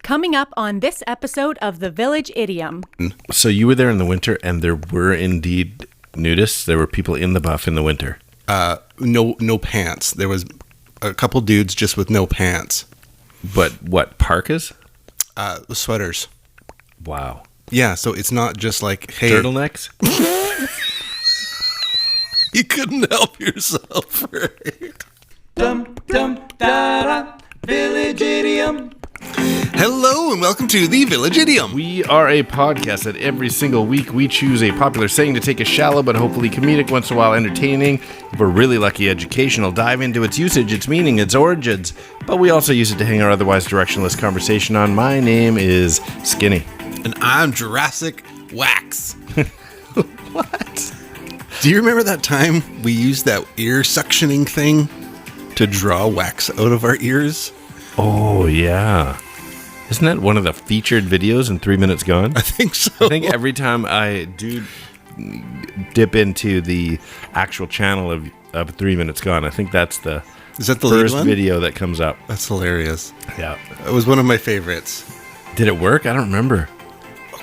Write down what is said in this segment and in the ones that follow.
Coming up on this episode of The Village Idiom. So you were there in the winter, and there were indeed nudists. There were people in the Buff in the winter. No pants. There was a couple dudes just with no pants. But what, parkas? Sweaters. Wow. Yeah, so it's not just like, hey... Turtlenecks? You couldn't help yourself, right? Village Idiom. Hello and welcome to The Village Idiom. We are a podcast that every single week we choose a popular saying to take a shallow but hopefully comedic, once in a while entertaining, if we're really lucky, educational, dive into its usage, its meaning, its origins. But we also use it to hang our otherwise directionless conversation on. My name is Skinny. And I'm Jurassic Wax. What? Do you remember that time we used that ear suctioning thing to draw wax out of our ears? Oh, yeah. Isn't that one of the featured videos in 3 Minutes Gone? I think so. I think every time I do dip into the actual channel of 3 Minutes Gone, I think that's the Is that the first lead one? video that comes up. That's hilarious. Yeah. It was one of my favorites. Did it work? I don't remember.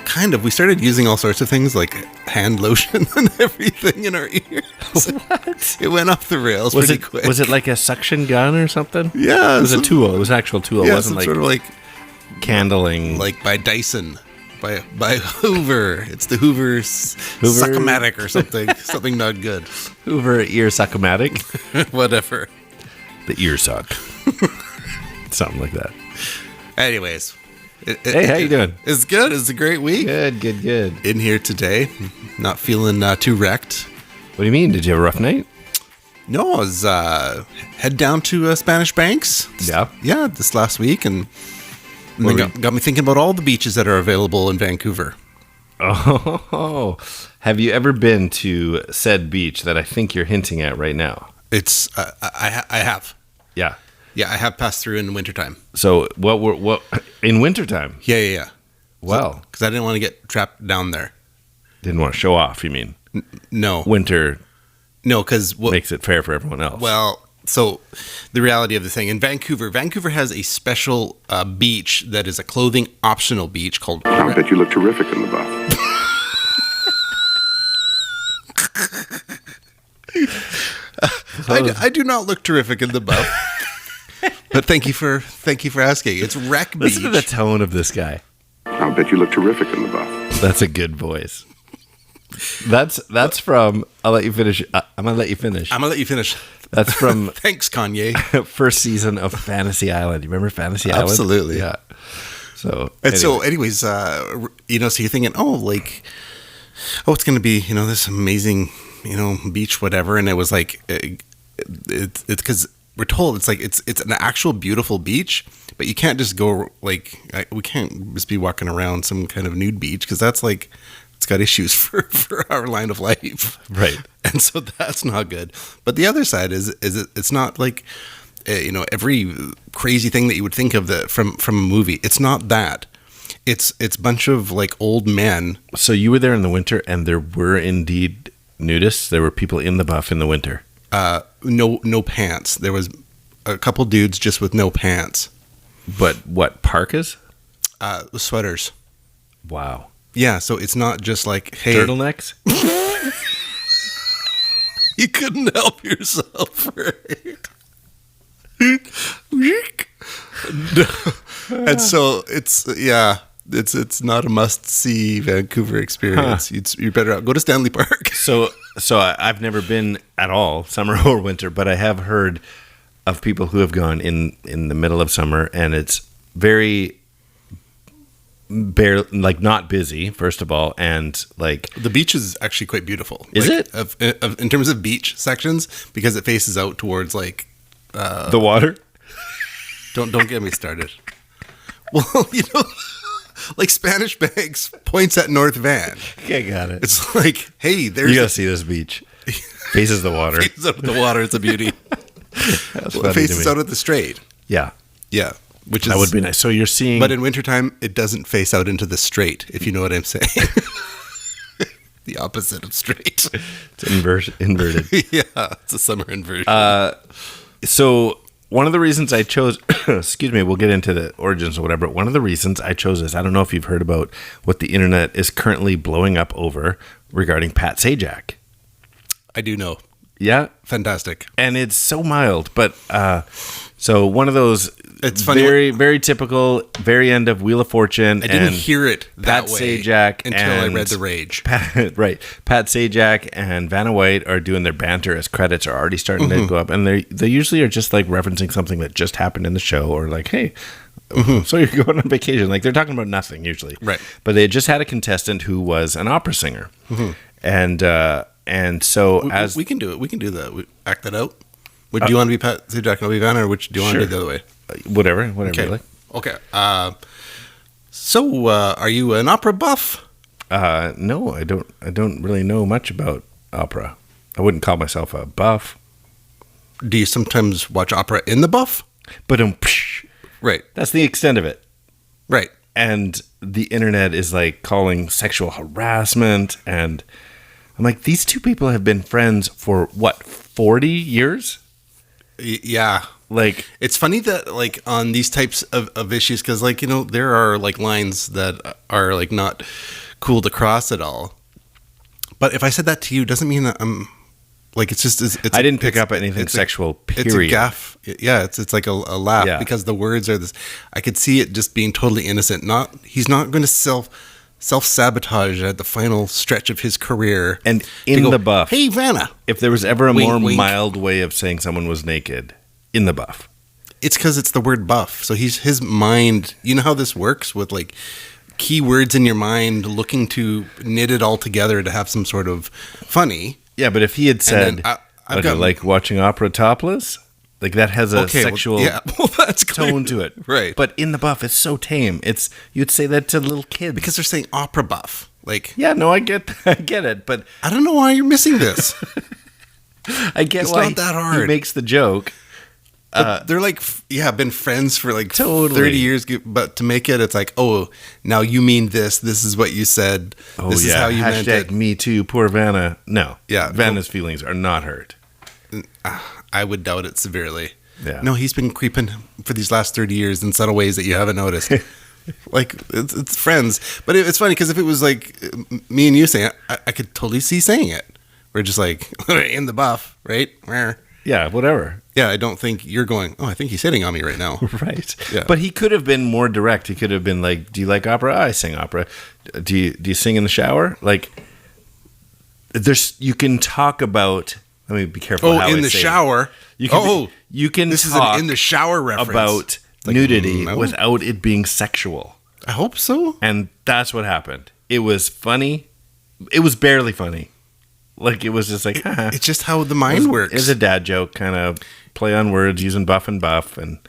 Kind of. We started using all sorts of things like hand lotion and everything in our ears. What? It went off the rails Was pretty it quick. was it like a suction gun or something? Yeah. It was a tool. It was an actual tool. It Yeah, wasn't some like sort of like candling. by Dyson, by Hoover. It's the Hoover Suckomatic or something. Something not good. Hoover ear suckomatic. Whatever. The ear suck. Something like that. Anyways. Hey, how you doing? It's good. It's a great week. Good. In here today. Not feeling too wrecked. What do you mean? Did you have a rough night? No, I was head down to Spanish Banks. Yeah. Yeah, this last week. And then got me thinking about all the beaches that are available in Vancouver. Oh, have you ever been to said beach that I think you're hinting at right now? It's I have. Yeah. Yeah, I have passed through in wintertime. So what in wintertime? Yeah. Well, Because I didn't want to get trapped down there. didn't want to show off, you mean? No. Winter No, because... makes it fair for everyone else. Well, so the reality of the thing, in Vancouver has a special beach that is a clothing optional beach called... I bet you look terrific in the buff. I do not look terrific in the buff. But thank you for asking. It's Wreck Beach. Listen to the tone of this guy. I bet you look terrific in the buff. That's a good voice. That's from. I'll let you finish. I'm gonna let you finish. I'm going to let you finish. That's from Thanks, Kanye. first season of Fantasy Island. You remember Fantasy Island? Absolutely. Yeah. So anyways, so you're thinking, it's going to be, this amazing, beach, whatever. And it was like, it's because we're told it's like, it's an actual beautiful beach, but you can't just go we can't just be walking around some kind of nude beach because that's like, it's got issues for our line of life. Right. And so that's not good. But the other side is it's not like, every crazy thing that you would think of from a movie. It's not that. It's a bunch of like old men. So you were there in the winter, and there were indeed nudists. There were people in the Buff in the winter. No pants. There was a couple dudes just with no pants. But what, parkas? Sweaters. Wow. Yeah, so it's not just like, hey... Turtlenecks? You couldn't help yourself, right? And so it's not a must-see Vancouver experience. You're better out. Go to Stanley Park. So I've never been at all, summer or winter, but I have heard of people who have gone in the middle of summer, and it's very... not busy, first of all, and like the beach is actually quite beautiful. Is it? In terms of beach sections, because it faces out towards like the water. Don't get me started. Well, like Spanish Banks points at North Van. Okay, got it. It's like, hey, there's You gotta see this beach. Faces the water. faces out at the water. It's a beauty. Funny Faces to me. out at the Strait. Yeah, Which is, that would be nice. So you're seeing, but in wintertime, it doesn't face out into the Strait, if you know what I'm saying. The opposite of straight. It's inverted. Yeah, it's a summer inversion. So one of the reasons I chose, excuse me, we'll get into the origins or whatever. One of the reasons I chose this, I don't know if you've heard about what the internet is currently blowing up over regarding Pat Sajak. I do know. Yeah. Fantastic. And it's so mild, but so one of those, it's funny, very typical, very end of Wheel of Fortune. I didn't hear it that Pat way Sajak until I read The Rage. Mm-hmm. Pat Sajak and Vanna White are doing their banter as credits are already starting to go up, and they usually are just like referencing something that just happened in the show, or like, hey, so you're going on vacation. Like they're talking about nothing usually, right? But they just had a contestant who was an opera singer, and so as we can do it, we can do that. We act that out. Do you want to be Pat Sajak and I'll be Vanna, or which do you want to do the other way? Whatever okay. You like. Okay. So, are you an opera buff? No, I don't really know much about opera. I wouldn't call myself a buff. Do you sometimes watch opera in the buff? But right. That's the extent of it. Right. And the internet is like calling sexual harassment, and I'm like, these two people have been friends for what, 40 years? Yeah. Like, it's funny that like on these types of issues, because like, you know, there are like lines that are like not cool to cross at all. But if I said that to you, doesn't mean that I'm like, it's just, I didn't pick up anything sexual, period. It's a gaffe. Yeah. It's like a laugh because the words are this, I could see it just being totally innocent. He's not going to self-sabotage at the final stretch of his career. And in the buff, hey, Vanna. If there was ever a wink, more wink. mild way of saying someone was naked, in the buff. It's because it's the word buff. So his mind, you know how this works with like keywords in your mind, looking to knit it all together to have some sort of funny. Yeah, but if he had said, I've got like watching opera topless, like that has a sexual that's tone to it. Right. But in the buff, it's so tame. You'd say that to little kids. Because they're saying opera buff. Like, yeah, no, I get it, but I don't know why you're missing this. I get it's why not that hard. He makes the joke. They're like, been friends for like totally 30 years, but to make it, it's like, oh, now you mean this. This is what you said. Oh, this is how you meant it. Me too, poor Vanna. No. Yeah. Vanna's feelings are not hurt. I would doubt it severely. Yeah. No, he's been creeping for these last 30 years in subtle ways that you haven't noticed. Like, it's friends. But it's funny because if it was like me and you saying it, I could totally see saying it. We're just like, in the buff, right? Yeah, whatever. Yeah, I don't think you're going, oh, I think he's hitting on me right now. Right. Yeah. But he could have been more direct. He could have been like, do you like opera? I sing opera. Do you sing in the shower? Like, you can talk about, let me be careful how I say in the shower. You can this talk is an in the shower reference. about nudity without it being sexual. I hope so. And that's what happened. It was funny. It was barely funny. Like, it was just like, it's just how the mind works. It's a dad joke, kind of play on words using buff and buff. And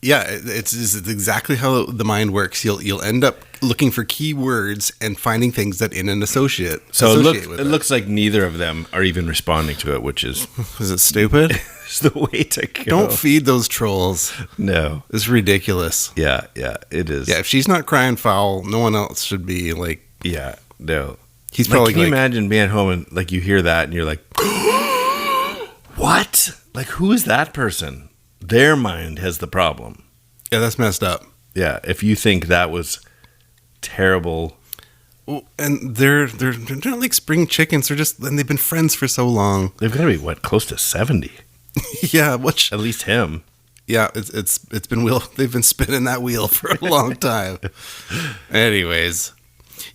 yeah, it's exactly how the mind works. You'll end up looking for key words and finding things that in an associate. So it looks like neither of them are even responding to it, which is... Is it stupid? It's the way to go. Don't feed those trolls. No. It's ridiculous. Yeah, it is. Yeah, if she's not crying foul, no one else should be like... Yeah, no. He's probably can you imagine being at home and like you hear that and you're like, what? Like, who is that person? Their mind has the problem. Yeah, that's messed up. Yeah, if you think that was terrible. Well, and they're not like spring chickens. And they've been friends for so long. They've got to be close to 70. Yeah, at least him. Yeah, it's been they've been spinning that wheel for a long time. Anyways.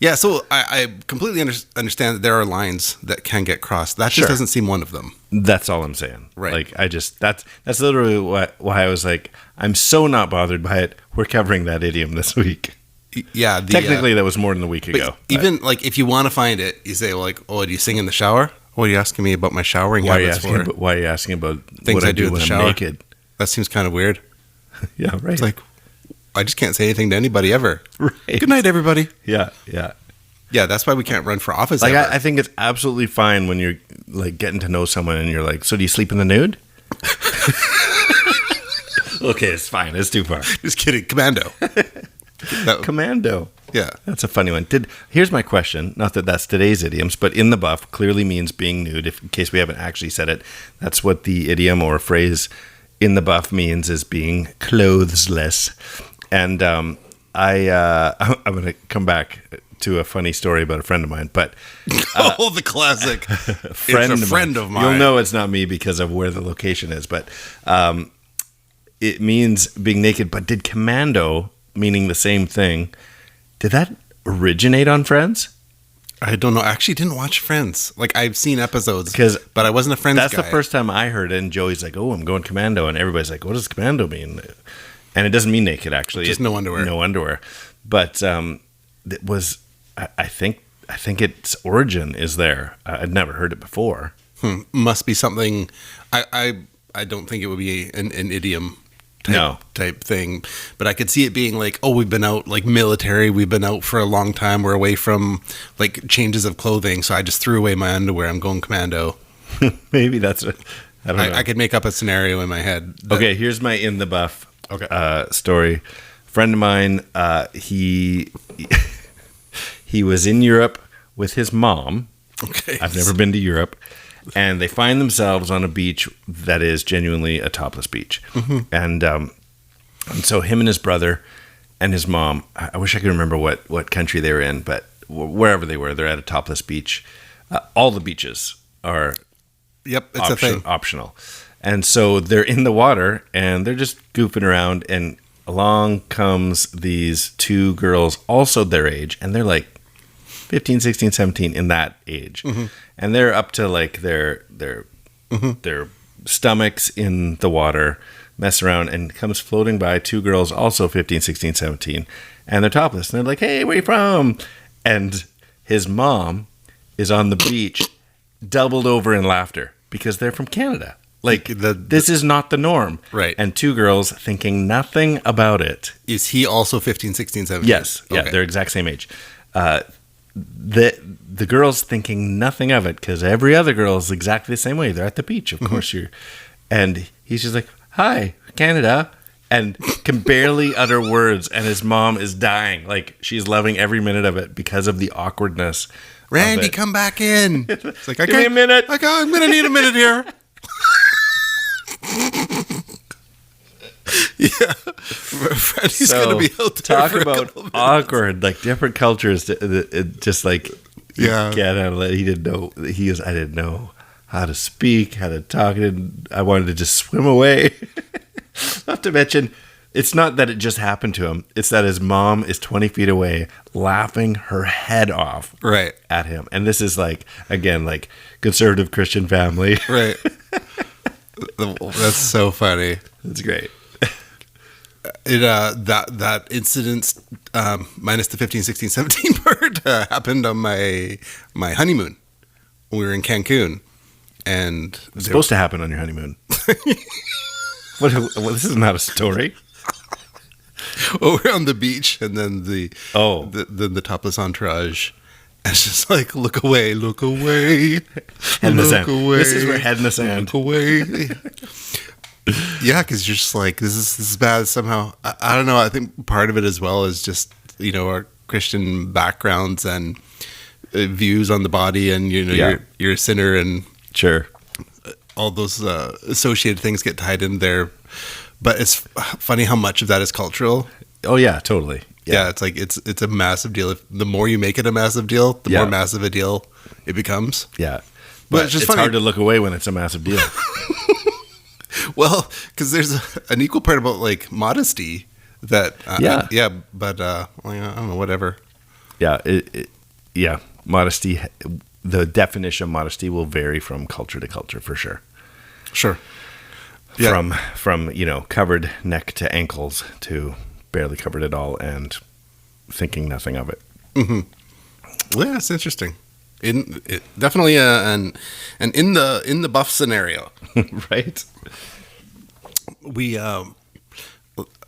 Yeah, so I completely understand that there are lines that can get crossed. That just doesn't seem one of them. That's all I'm saying. Right. Like, that's literally why I was like, I'm so not bothered by it. We're covering that idiom this week. Yeah. Technically, that was more than a week ago. Even, like, if you want to find it, you say, well, like, oh, do you sing in the shower? What are you asking me about my showering habits for? Why are you asking about things what I do in when the I'm shower? naked? That seems kind of weird. Yeah, right. It's like, I just can't say anything to anybody ever. Right. Good night, everybody. Yeah. Yeah, that's why we can't run for office. Like, ever. I think it's absolutely fine when you're like getting to know someone and you're like, so do you sleep in the nude? Okay, it's fine. It's too far. Just kidding. Commando. Commando. Yeah. That's a funny one. Here's my question. Not that that's today's idioms, but in the buff clearly means being nude. In case we haven't actually said it, that's what the idiom or phrase in the buff means is being clothesless. And I'm going to come back to a funny story about a friend of mine, but the classic friend of mine. You'll know it's not me because of where the location is, but it means being naked. But did commando, meaning the same thing, did that originate on Friends? I don't know. I actually didn't watch Friends. Like, I've seen episodes, but I wasn't a Friends That's guy. the first time I heard it, and Joey's like, "Oh, I'm going commando," and everybody's like, "What does commando mean?" And it doesn't mean naked, actually. Just no underwear. No underwear. But it was. I think its origin is there. I'd never heard it before. Must be something. I don't think it would be an idiom type thing, but I could see it being like, oh, we've been out, like military, we've been out for a long time, we're away from like changes of clothing, so I just threw away my underwear, I'm going commando. Maybe that's I don't know. I could make up a scenario in my head. Okay, here's my in the buff story. A friend of mine, he was in Europe with his mom. Okay. I've never been to Europe. And they find themselves on a beach that is genuinely a topless beach. Mm-hmm. And so him and his brother and his mom, I wish I could remember what country they were in, but wherever they were, they're at a topless beach. All the beaches are it's a thing. Optional. And so they're in the water and they're just goofing around, and along comes these two girls also their age, and they're like 15, 16, 17 in that age. Mm-hmm. And they're up to like their stomachs in the water, mess around, and comes floating by two girls also 15, 16, 17, and they're topless. And they're like, "Hey, where you from?" And his mom is on the beach doubled over in laughter because they're from Canada. Like, this is not the norm. Right. And two girls thinking nothing about it. Is he also 15, 16, 17? Yes. Okay. Yeah, they're exact same age. The girls thinking nothing of it because every other girl is exactly the same way. They're at the beach, of course. And he's just like, "Hi, Canada," and can barely utter words. And his mom is dying. Like, she's loving every minute of it because of the awkwardness. Randy, come back in. It's like, Give me a minute. I'm going to need a minute here. Yeah, Freddie's going to be out there. Talk about awkward, like different cultures. Just like can't handle it. He didn't know. I didn't know how to speak, how to talk. I wanted to just swim away. Not to mention, it's not that it just happened to him. It's that his mom is 20 feet away, laughing her head off at him. And this is like, again, like conservative Christian family. Right. That's so funny. It's great. That incident, minus the 15, 16, 17 part, happened on my honeymoon. We were in Cancun, and it's supposed to happen on your honeymoon. What? This is not a story. Well, we're on the beach, and then the topless entourage. And it's just like, look away, look away, head in the look sand. away. This is where head in the sand. Look away. Yeah, because you're just like, this is bad somehow. I don't know. I think part of it as well is just, our Christian backgrounds and views on the body, and you're a sinner, and sure, all those associated things get tied in there. But it's funny how much of that is cultural. Oh yeah, totally. Yeah, it's like it's a massive deal. The more you make it a massive deal, the more massive a deal it becomes. Yeah, but it's just hard to look away when it's a massive deal. Well, because there's an equal part about like modesty that but I don't know, whatever. Yeah, modesty. The definition of modesty will vary from culture to culture for sure. Sure. Yeah. From covered neck to ankles to barely covered at all and thinking nothing of it. Mm-hmm. Yeah, it's interesting. Definitely an in the buff scenario, right? We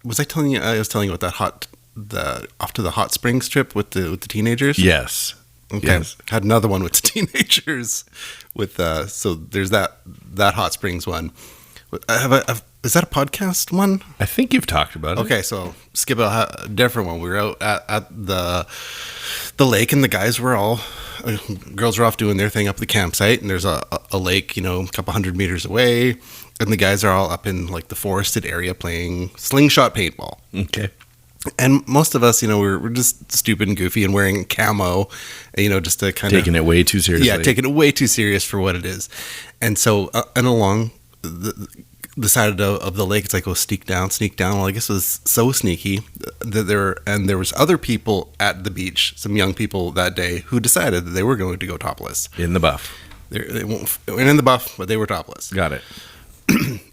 was telling you about the off to the hot springs trip with the teenagers? Yes. Okay. Yes. Had another one with the teenagers with so there's that hot springs one. Is that a podcast one? I think you've talked about it. Okay, so skip a different one. We were out at the lake, and the girls were off doing their thing up the campsite, and there's a lake, a couple 100 meters away, and the guys are all up in like the forested area playing slingshot paintball. Okay. And most of us, we're just stupid and goofy and wearing camo, just to kind of Taking it way too seriously. Yeah, taking it way too serious for what it is. And so, and along the side of the lake, it's like, sneak down. Well, I guess it was so sneaky that there was other people at the beach, some young people that day, who decided that they were going to go topless. In the buff. They went in the buff, but they were topless. Got it.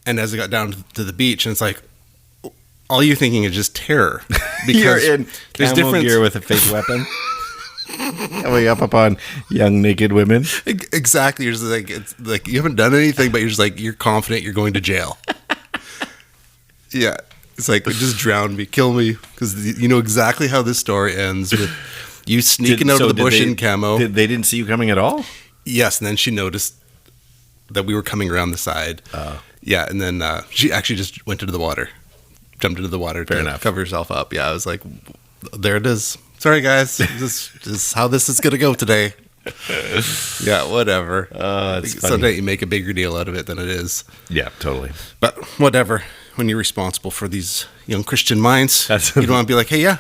And as I got down to the beach, and it's like, all you're thinking is just terror. Because You're in there's camel different gear with a fake weapon. Coming up upon young naked women. Exactly. You're just like, it's like you haven't done anything, but you're just like, you're confident you're going to jail. Yeah. It's like, just drown me, kill me, because you know exactly how this story ends with you sneaking out of the bush in camo. They didn't see you coming at all? Yes, and then she noticed that we were coming around the side. Yeah, and then she actually just went into the water. Jumped into the water to cover herself up. Yeah, I was like, there it is. Sorry, guys. This is how this is going to go today. Yeah, whatever. Sometimes you make a bigger deal out of it than it is. Yeah, totally. But whatever. When you're responsible for these young Christian minds, you don't want to be like, hey,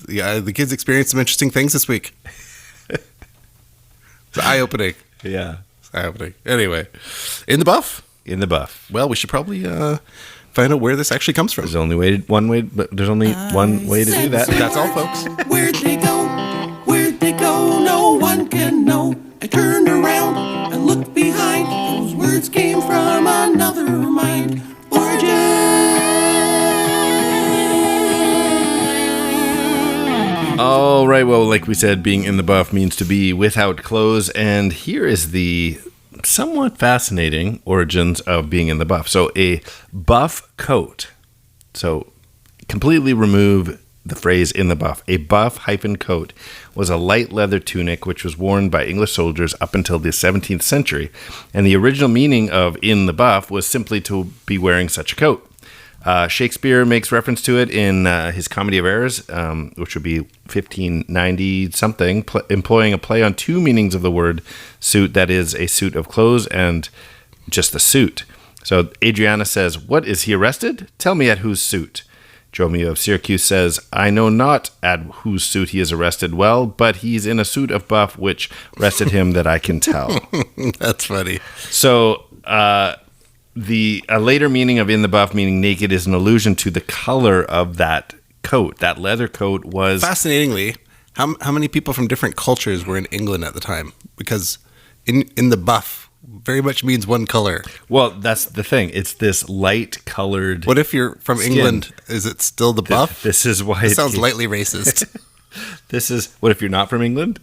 the kids experienced some interesting things this week. It's eye-opening. Yeah. It's eye-opening. Anyway, in the buff? In the buff. Well, we should probably find out where this actually comes from. There's only one way to do that. That's all, folks. Where'd they go? Where'd they go? No one can know. I turned around and looked behind. Those words came from another mind. Origin. All right. Well, like we said, being in the buff means to be without clothes. And here is the somewhat fascinating origins of being in the buff. So a buff coat. So completely remove the phrase in the buff. A buff-coat was a light leather tunic which was worn by English soldiers up until the 17th century. And the original meaning of in the buff was simply to be wearing such a coat. Shakespeare makes reference to it in his Comedy of Errors, which would be 1590-something, employing a play on two meanings of the word suit, that is, a suit of clothes and just the suit. So Adriana says, "What, is he arrested? Tell me at whose suit?" Dromio of Syracuse says, "I know not at whose suit he is arrested. Well, but he's in a suit of buff, which rested him that I can tell." That's funny. So, a later meaning of in the buff, meaning naked, is an allusion to the color of that coat. That leather coat was... Fascinatingly, how many people from different cultures were in England at the time? Because in the buff very much means one color. Well, that's the thing. It's this light colored... What if you're from skin. England? Is it still the buff? This is why... It sounds lightly racist. This is... What if you're not from England?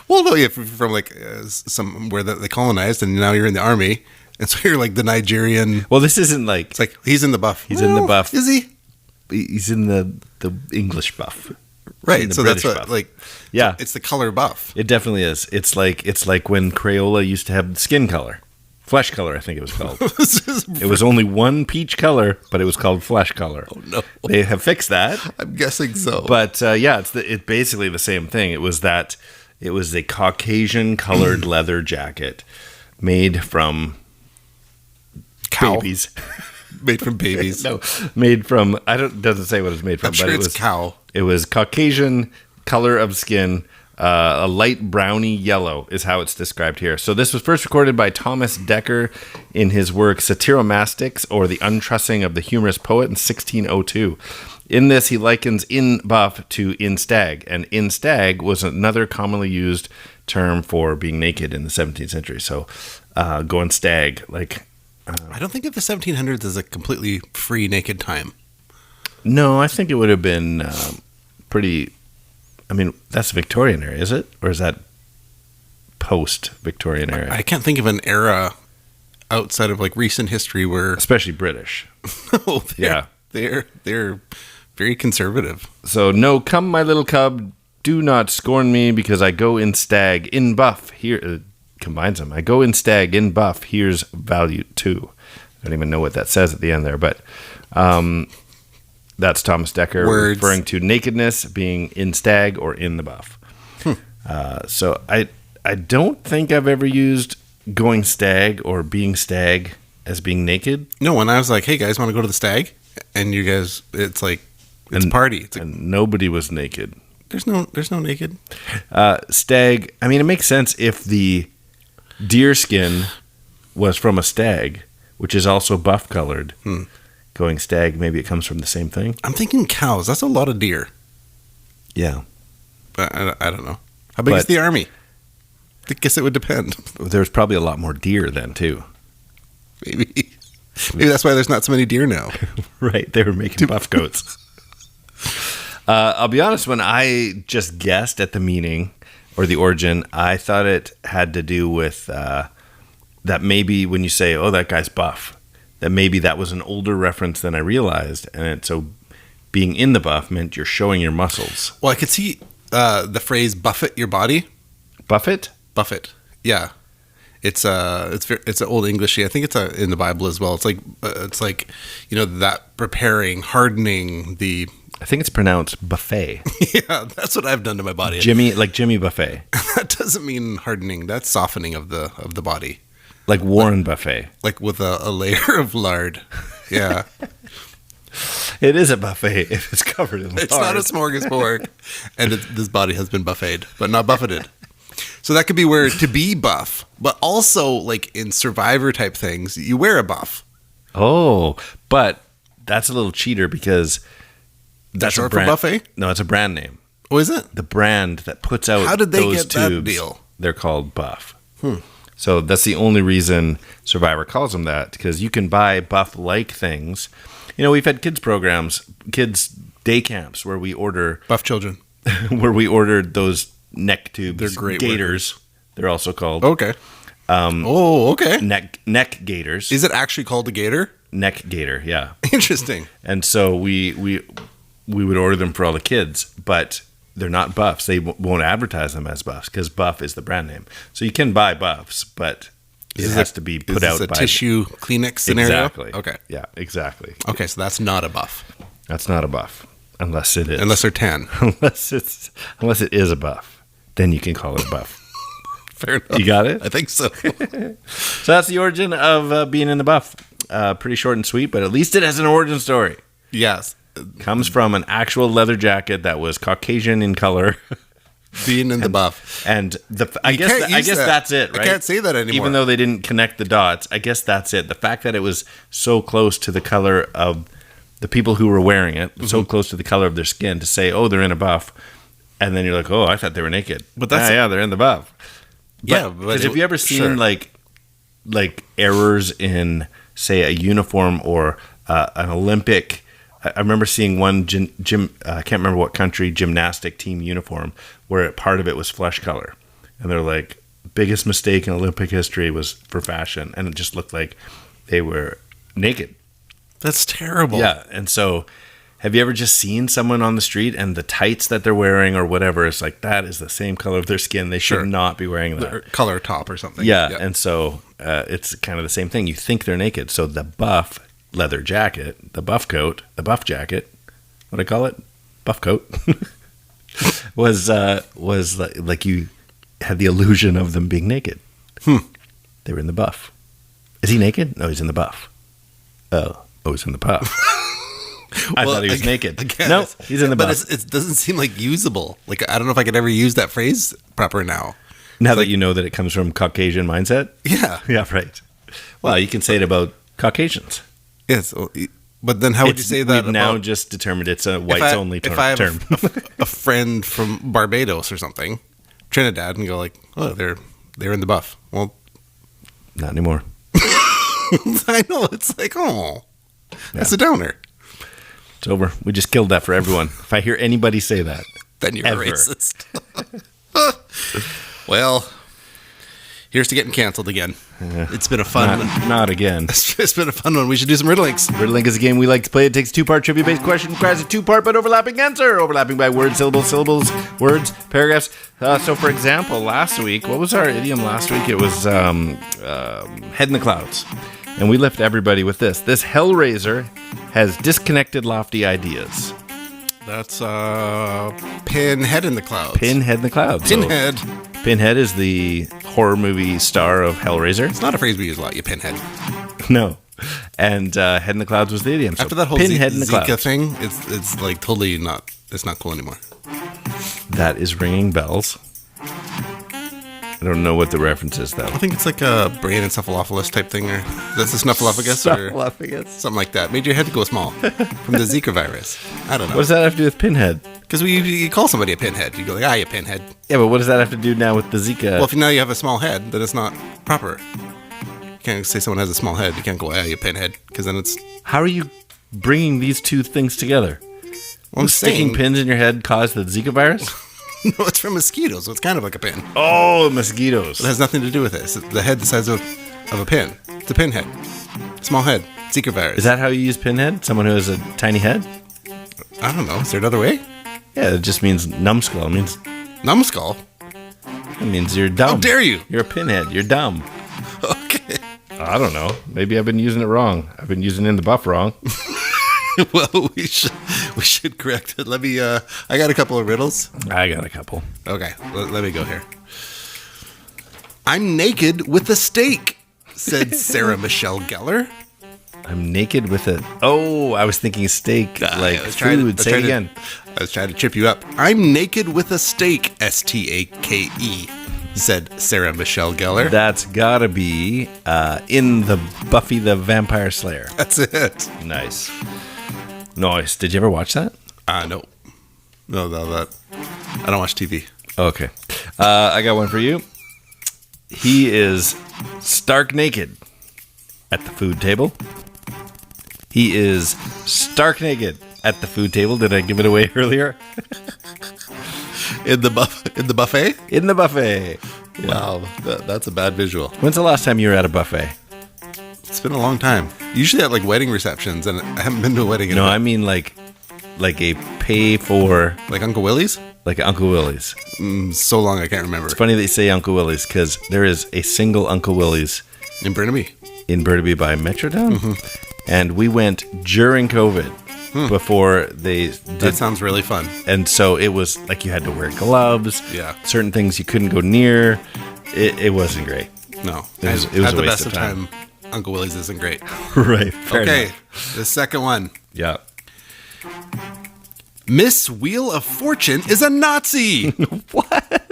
Well, no, if you're from like somewhere that they colonized and now you're in the army... And so you're like the Nigerian... Well, this isn't like... It's like, he's in the buff. He's in the buff. Is he? He's in the English buff. Right, so British that's what, buff. like... Yeah. It's the color buff. It definitely is. It's like when Crayola used to have skin color. Flesh color, I think it was called. It was only one peach color, but it was called flesh color. Oh, no. They have fixed that. I'm guessing so. But, yeah, it's basically the same thing. It was a Caucasian colored leather jacket made from... babies. Made from babies. No, made from, doesn't say what it's made from, I'm sure but it's cow. It was Caucasian color of skin, a light browny yellow is how it's described here. So this was first recorded by Thomas Dekker in his work Satyromastics, or The Untrussing of the Humorous Poet, in 1602. In this, he likens in buff to in stag, and in stag was another commonly used term for being naked in the 17th century. So going stag, like... I don't think of the 1700s as a completely free naked time. No, I think it would have been pretty... I mean, that's Victorian era, is it? Or is that post-Victorian era? I can't think of an era outside of like recent history where... Especially British. Oh, they're very conservative. So, no, come my little cub, do not scorn me, because I go in stag, in buff, here... combines them. I go in stag, in buff, here's value too. I don't even know what that says at the end there, but that's Thomas Dekker referring to nakedness being in stag or in the buff. So I don't think I've ever used going stag or being stag as being naked? No, when I was like, hey guys, want to go to the stag? And you guys, it's like, it's a party. It's like, And nobody was naked. there's no naked. Stag, I mean, it makes sense if the deer skin was from a stag, which is also buff colored. Going stag, maybe it comes from the same thing. I'm thinking cows. That's a lot of deer. Yeah. But I don't know. How big is the army? I guess it would depend. There's probably a lot more deer then, too. Maybe that's why there's not so many deer now. Right, they were making buff coats. I'll be honest, when I just guessed at the meaning or the origin, I thought it had to do with that maybe when you say, oh, that guy's buff, that maybe that was an older reference than I realized. And so being in the buff meant you're showing your muscles. Well, I could see the phrase "buffet your body." Buffet? Buffet. Yeah. It's an old English. I think it's in the Bible as well. It's like that preparing, hardening the. I think it's pronounced buffet. Yeah, that's what I've done to my body. Jimmy Buffet. That doesn't mean hardening. That's softening of the body. Like Warren Buffet. Like with a layer of lard. Yeah. It is a buffet if it's covered in lard. It's not a smorgasbord. And this body has been buffeted, but not buffeted. So that could be where to be buff, but also like in Survivor type things, you wear a buff. Oh, but that's a little cheater because that's short a brand. for buffet? No, it's a brand name. Oh, is it? The brand that puts out How did they those get that tubes, deal? They're called Buff. So that's the only reason Survivor calls them that, because you can buy buff-like things. You know, we've had kids programs, kids day camps where we order Buff children. where we ordered those neck tubes. They're great gaiters. workers. They're also called Okay. Okay. neck gaiters. Is it actually called a gator? Neck gaiter, yeah. Interesting. And so we would order them for all the kids, but they're not buffs. They won't advertise them as buffs because Buff is the brand name. So you can buy buffs, but it has to be put out Is this by a tissue Kleenex scenario? Exactly. Okay. Yeah, exactly. Okay, so that's not a buff. That's not a buff unless it is. Unless they're tan. unless it is a buff, then you can call it a buff. Fair enough. You got it? I think so. So that's the origin of being in the buff. Pretty short and sweet, but at least it has an origin story. Yes. Comes from an actual leather jacket that was Caucasian in color. Being in the buff. And I guess that's it, right? I can't say that anymore. Even though they didn't connect the dots, I guess that's it. The fact that it was so close to the color of the people who were wearing it, so close to the color of their skin, to say, oh, they're in a buff. And then you're like, oh, I thought they were naked. But that's yeah, they're in the buff. Because have you ever seen like errors in, say, a uniform or an Olympic? I remember seeing one I can't remember what country, gymnastic team uniform where part of it was flesh color. And they're like, biggest mistake in Olympic history was for fashion. And it just looked like they were naked. That's terrible. Yeah. And so have you ever just seen someone on the street and the tights that they're wearing or whatever, it's like that is the same color of their skin. They should not be wearing that. Or color top or something. Yeah. Yep. And so it's kind of the same thing. You think they're naked. So the buff leather jacket, the buff coat, the buff jacket, what do I call it? Buff coat, was like you had the illusion of them being naked. They were in the buff. Is he naked? No, he's in the buff. Oh, he's in the buff. I thought he was naked. Again, no, he's in the buff. But it doesn't seem like usable. Like, I don't know if I could ever use that phrase proper now. Now that you know that it comes from Caucasian mindset? Yeah. Yeah, right. Well, you can say it about Caucasians. Yes, but then how would you say that? We've now just determined it's a whites-only term. If I have a friend from Barbados or something, Trinidad, and go like, oh, they're in the buff. Well, not anymore. I know. It's like, that's a downer. It's over. We just killed that for everyone. If I hear anybody say that, then you're ever. a racist. Well, here's to getting canceled again. It's been a fun one. Not again. It's been a fun one. We should do some riddlings. Riddling is a game we like to play. It takes a two-part trivia-based question, requires a two-part but overlapping answer. Overlapping by words, syllables, words, paragraphs. So, for example, last week, what was our idiom last week? It was head in the clouds. And we left everybody with this. This hellraiser has disconnected lofty ideas. That's Pinhead in the Clouds. Pinhead in the clouds. Pinhead. So, Pinhead is the horror movie star of Hellraiser. It's not a phrase we use a lot, you pinhead. No. And Head in the Clouds was the idiom. So After that whole Pinhead in the Zika Clouds. thing, it's like totally not. It's not cool anymore. That is ringing bells. I don't know what the reference is, though. I think it's like a brain encephalophilus type thing, or that's a snuffleupagus, or Snuffleupagus. something like that. Made your head go small from the Zika virus. I don't know. What does that have to do with Pinhead? Because you call somebody a pinhead. You go like, you pinhead. Yeah, but what does that have to do now with the Zika? Well, if now you have a small head, then it's not proper. You can't say someone has a small head. You can't go, you pinhead, because then it's... How are you bringing these two things together? Well, I'm Sticking saying, pins in your head caused the Zika virus? no, it's from mosquitoes, so it's kind of like a pin. Oh, mosquitoes. It has nothing to do with it. It's the head the size of a pin. It's a pinhead. Small head. Zika virus. Is that how you use pinhead? Someone who has a tiny head? I don't know. Is there another way? Yeah, it just means numbskull. It means Numbskull? you're dumb. How dare you? You're a pinhead. You're dumb. Okay. I don't know. Maybe I've been using it wrong. I've been using In the Buff wrong. Well, we should correct it. Let me, I got a couple of riddles. I got a couple. Okay, let me go here. I'm naked with a steak, said Sarah Michelle Gellar. I'm naked with a... Oh, I was thinking steak, like food. Say it again. I was trying to trip you up. I'm naked with a steak, Stake, said Sarah Michelle Gellar. That's gotta be in the Buffy the Vampire Slayer. That's it. Nice. Did you ever watch that? No. No, that. I don't watch TV. Okay. I got one for you. He is stark naked at the food table. He is stark naked at the food table. Did I give it away earlier? In the buffet? In the buffet. Yeah. Wow, that's a bad visual. When's the last time you were at a buffet? It's been a long time. Usually at like wedding receptions, and I haven't been to a wedding. No, I mean like a pay for... Like Uncle Willie's? Like Uncle Willie's. So long I can't remember. It's funny that you say Uncle Willie's because there is a single Uncle Willie's In Burnaby? in Burnaby by Metrodome. And we went during COVID before they did. That sounds really fun. And so it was like you had to wear gloves. Yeah. Certain things you couldn't go near. It wasn't great. No. It was At a the waste best of of time. time, Uncle Willie's isn't great. Right. Fair Okay, enough. the second one. Yeah. Miss Wheel of Fortune is a Nazi. What?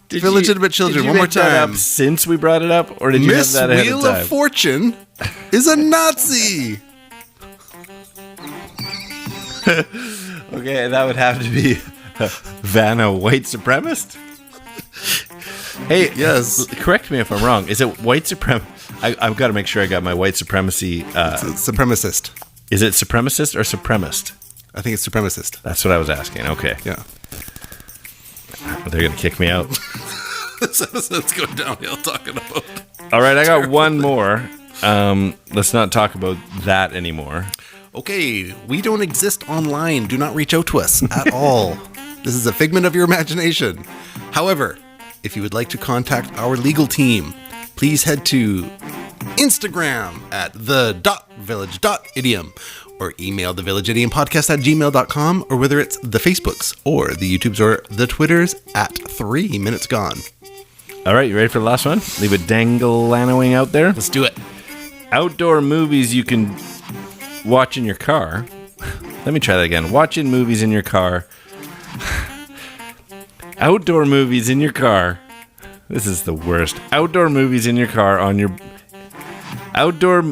Did Illegitimate children, did you one more make that time. up since we brought it up, or did you Miss have that ahead Wheel of time? of Fortune is a Nazi. Okay, that would have to be Vanna white supremacist. Hey, Yes. correct me if I'm wrong. Is it white supremacist? I've got to make sure I got my white supremacy. It's a supremacist. Is it supremacist or supremacist? I think it's supremacist. That's what I was asking. Okay. Yeah. They're going to kick me out. This episode's going downhill talking about. All right, I got one more. Let's not talk about that anymore. Okay, we don't exist online. Do not reach out to us at all. This is a figment of your imagination. However, if you would like to contact our legal team, please head to Instagram at the.village.idiom or email thevillageidiompodcast@gmail.com, or whether it's the Facebooks or the YouTubes or the Twitters at 3 Minutes Gone. All right, you ready for the last one? Leave it dangling out there. Let's do it. Outdoor movies you can watch in your car. Let me try that again. Watching movies in your car. Outdoor movies in your car. This is the worst. Outdoor movies in your car on your... Outdoor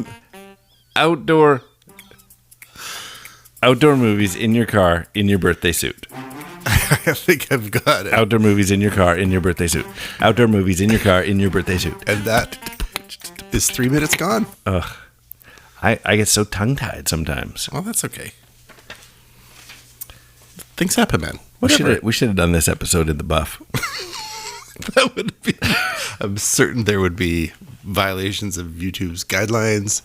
movies in your car in your birthday suit. I think I've got it. Outdoor movies in your car in your birthday suit. Outdoor movies in your car in your birthday suit. And that is 3 minutes gone. I get so tongue-tied sometimes. Well, that's okay. Things happen, man. We should have done this episode in the Buff. That would be. I'm certain there would be violations of YouTube's guidelines,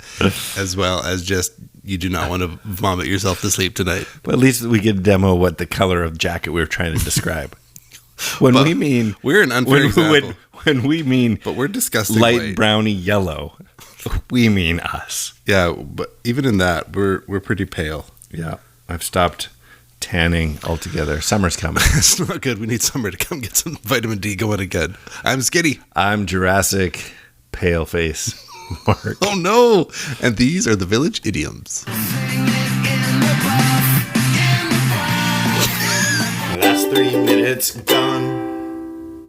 as well as just you do not want to vomit yourself to sleep tonight. But at least we could demo what the color of jacket we were trying to describe. When Well, we mean we're an unfair example. when we mean But we're disgusting. light white. browny yellow, we mean us. Yeah, but even in that, we're pretty pale. Yeah, I've stopped tanning altogether. Summer's coming. It's not good. We need summer to come get some vitamin D going again. I'm skinny. I'm Jurassic pale face. Mark. Oh no! And these are the Village Idioms. Last 3 minutes gone.